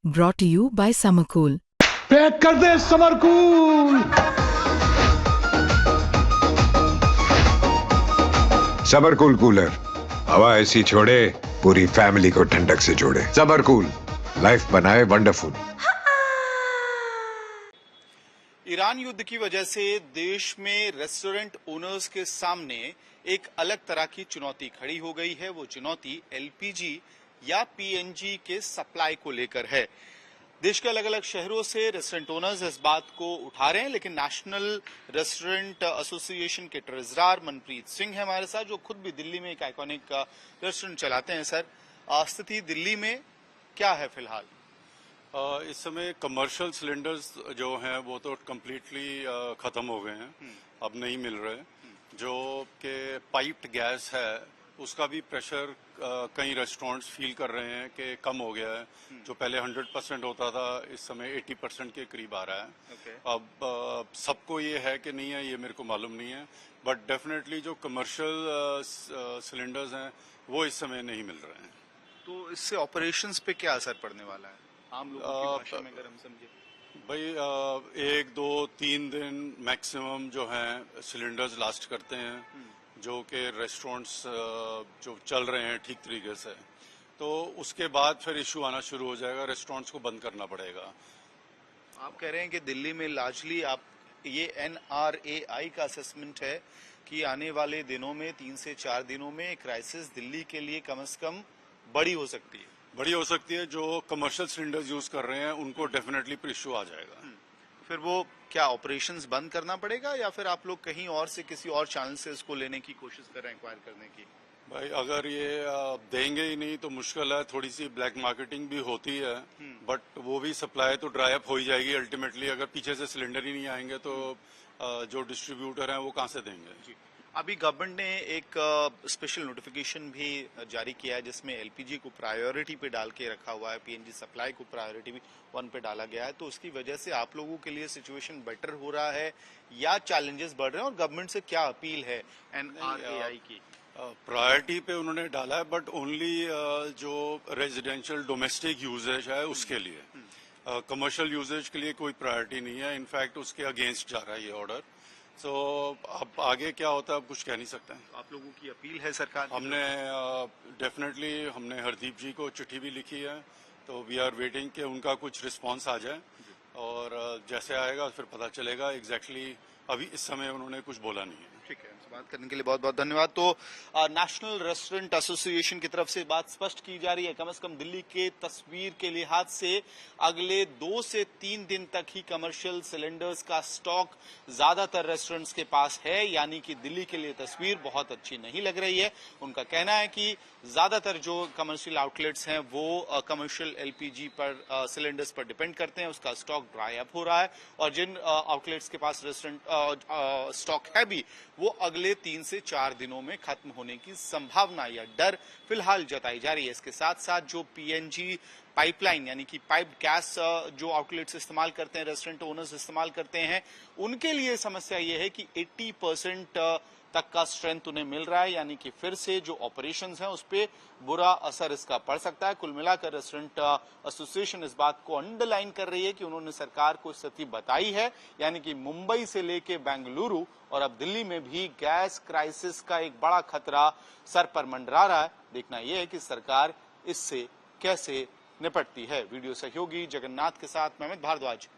brought to you by Summercool. Pack कर दे summer cool. Summer cool cooler हवा ऐसी छोड़े पूरी फैमिली को ठंडक से जोड़े। समरकूल लाइफ बनाए वंडरफुल। ईरान युद्ध की वजह से देश में रेस्टोरेंट ओनर्स के सामने एक अलग तरह की चुनौती खड़ी हो गई है। वो चुनौती एलपीजी या पीएनजी के सप्लाई को लेकर है। देश के अलग अलग शहरों से रेस्टोरेंट ओनर्स इस बात को उठा रहे हैं, लेकिन नेशनल रेस्टोरेंट एसोसिएशन के ट्रेजरर मनप्रीत सिंह है हमारे साथ, जो खुद भी दिल्ली में एक आइकॉनिक रेस्टोरेंट चलाते हैं। सर, स्थिति दिल्ली में क्या है फिलहाल? इस समय कमर्शियल सिलेंडर्स जो हैं वो तो कम्प्लीटली ख़त्म हो गए हैं, अब नहीं मिल रहे। जो कि पाइप्ड गैस है उसका भी प्रेशर कई रेस्टोरेंट्स फील कर रहे हैं कि कम हो गया है। जो पहले 100% होता था इस समय 80% के करीब आ रहा है। अब सबको ये है कि नहीं है ये मेरे को मालूम नहीं है, बट डेफिनेटली जो कमर्शियल सिलेंडर्स हैं वो इस समय नहीं मिल रहे हैं। तो इससे ऑपरेशंस पे क्या असर पड़ने वाला है आम लोगों की भाषा में अगर हम समझे? भाई 1, 2, 3 दिन मैक्सिमम जो हैं सिलेंडर्स लास्ट करते हैं, जो कि रेस्टोरेंट्स जो चल रहे हैं ठीक तरीके से। तो उसके बाद फिर इशू आना शुरू हो जाएगा, रेस्टोरेंट्स को बंद करना पड़ेगा। आप कह रहे हैं कि दिल्ली में लार्जली आप ये NRAI का असेसमेंट है कि आने वाले दिनों में 3 से 4 दिनों में क्राइसिस दिल्ली के लिए कम से कम बड़ी हो सकती है। बड़ी हो सकती है। जो कमर्शियल सिलेंडर्स यूज कर रहे हैं उनको डेफिनेटली फिर इशू आ जाएगा। फिर वो क्या ऑपरेशंस बंद करना पड़ेगा या फिर आप लोग कहीं और से किसी और चैनल से इसको लेने की कोशिश कर रहे हैं, एक्वायर करने की? भाई अगर ये देंगे ही नहीं तो मुश्किल है। थोड़ी सी ब्लैक मार्केटिंग भी होती है, बट वो भी सप्लाई तो ड्राई अप हो ही जाएगी अल्टीमेटली। अगर पीछे से सिलेंडर ही नहीं आएंगे तो जो डिस्ट्रीब्यूटर हैं वो कहाँ से देंगे? अभी गवर्नमेंट ने एक स्पेशल नोटिफिकेशन भी जारी किया है जिसमें एलपीजी को प्रायोरिटी पे डाल के रखा हुआ है, पीएनजी सप्लाई को प्रायोरिटी भी 1 पे डाला गया है। तो उसकी वजह से आप लोगों के लिए सिचुएशन बेटर हो रहा है या चैलेंजेस बढ़ रहे हैं, और गवर्नमेंट से क्या अपील है NRAI की? प्रायोरिटी पे उन्होंने डाला है, बट ओनली जो रेजिडेंशियल डोमेस्टिक यूजेज है उसके लिए। कमर्शियल यूजेज के लिए कोई प्रायोरिटी नहीं है। इनफैक्ट उसके अगेंस्ट जा रहा है ये ऑर्डर। सो अब आगे क्या होता है अब कुछ कह नहीं सकते हैं। आप लोगों की अपील है सरकार? हमने डेफिनेटली हमने हरदीप जी को चिट्ठी भी लिखी है, तो वी आर वेटिंग कि उनका कुछ रिस्पांस आ जाए, और जैसे आएगा फिर पता चलेगा। एग्जैक्टली अभी इस समय उन्होंने कुछ बोला नहीं है। ठीक है, हमसे बात करने के लिए बहुत बहुत धन्यवाद। तो नेशनल रेस्टोरेंट एसोसिएशन की तरफ से बात स्पष्ट की जा रही है, कम से कम दिल्ली के तस्वीर के लिहाज से अगले 2 से 3 दिन तक ही कमर्शियल सिलेंडर्स का स्टॉक ज्यादातर रेस्टोरेंट्स के पास है, यानी कि दिल्ली के लिए तस्वीर बहुत अच्छी नहीं लग रही है। उनका कहना है कि ज्यादातर जो कमर्शियल आउटलेट्स हैं वो कमर्शियल एलपीजी पर सिलेंडर्स पर डिपेंड करते हैं, उसका स्टॉक ड्राई अप हो रहा है, और जिन आउटलेट्स के पास रेस्टोरेंट स्टॉक है भी वो अगले 3 से 4 दिनों में खत्म होने की संभावना या डर फिलहाल जताई जा रही है। इसके साथ साथ जो पीएनजी पाइपलाइन यानी कि पाइप गैस जो आउटलेट्स इस्तेमाल करते हैं, रेस्टोरेंट ओनर्स इस्तेमाल करते हैं, उनके लिए समस्या ये है कि 80% तक का स्ट्रेंथ उन्हें मिल रहा है, यानी कि फिर से जो ऑपरेशंस हैं उस पर बुरा असर इसका पड़ सकता है। कुल मिलाकर रेस्टोरेंट एसोसिएशन इस बात को अंडरलाइन कर रही है कि उन्होंने सरकार को स्थिति बताई है, यानी कि मुंबई से लेके बेंगलुरु और अब दिल्ली में भी गैस क्राइसिस का एक बड़ा खतरा सर पर मंडरा रहा है। देखना यह है कि सरकार इससे कैसे निपटती है। वीडियो सहयोगी जगन्नाथ के साथ मेहमद भारद्वाज।